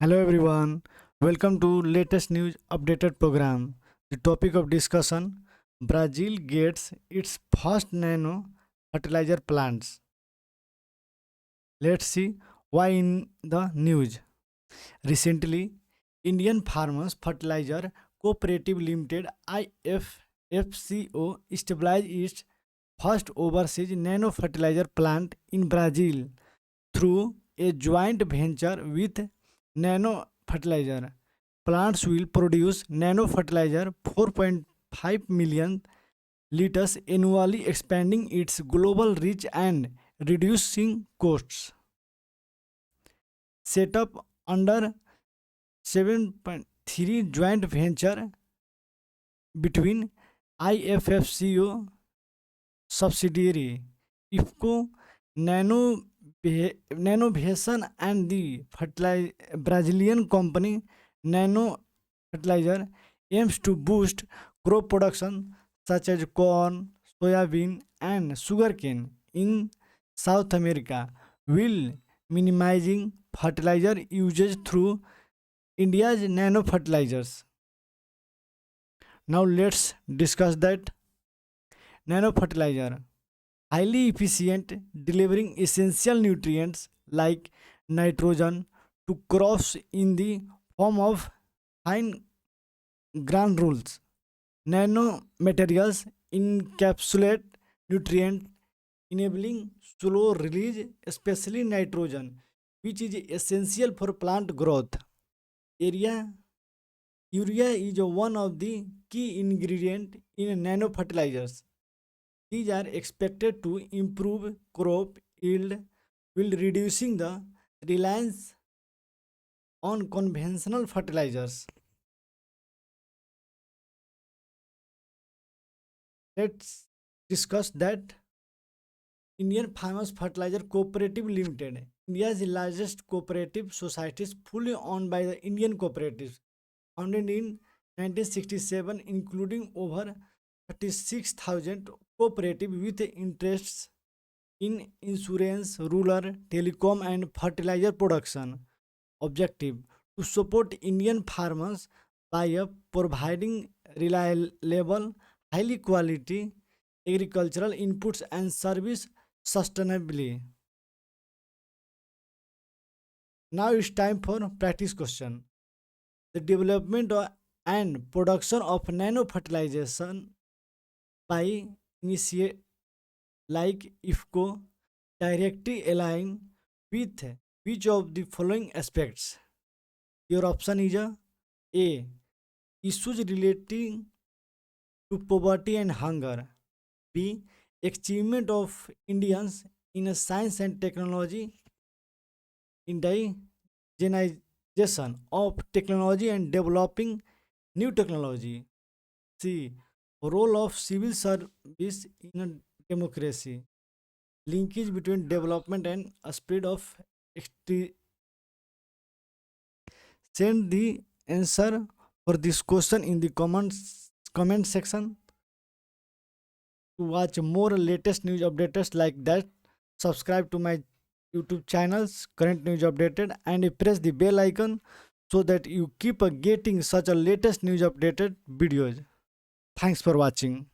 Hello everyone, welcome to latest news updated program. The topic of discussion: Brazil gets its first nano fertilizer plants. Let's see why in the news. Recently, Indian Farmers Fertilizer Cooperative Limited IFFCO established its first overseas nano fertilizer plant in Brazil through a joint venture with Nano Fertilizer. Plants will produce nano fertilizer 4.5 million liters annually, expanding its global reach and reducing costs. Set up under 7.3 joint venture between IFFCO subsidiary IFCO Nano Nanovation and the Brazilian company Nano Fertilizer aims to boost crop production such as corn, soybean, and sugarcane in South America, while minimizing fertilizer usage through India's nano fertilizers. Now let's discuss that nano fertilizer highly efficient, delivering essential nutrients like nitrogen to crops in the form of fine granules. Nanomaterials encapsulate nutrient, enabling slow release, especially nitrogen, which is essential for plant growth. Area Urea is one of the key ingredients in nanofertilizers. These are expected to improve crop yield while reducing the reliance on conventional fertilizers. Let's discuss that Indian Farmers Fertilizer Cooperative Limited, India's largest cooperative society, is fully owned by the Indian cooperatives, founded in 1967, including over 36,000 cooperatives with interests in insurance, rural, telecom, and fertilizer production. Objective to support Indian farmers by providing reliable, highly quality agricultural inputs and service sustainably. Now it's time for practice question. The development and production of nano fertilization by initiate like IFCO directly align with which of the following aspects? Your option is A. Issues relating to poverty and hunger. B. Achievement of Indians in science and technology, indigenization of technology and developing new technology. C. Role of civil service in a democracy. Linkage between development and a spread of extre- Send the answer for this question in the comment section. To watch more latest news updates like that, subscribe to my YouTube channels, Current News Updated, and press the bell icon so that you keep getting such a latest news updated videos. Thanks for watching.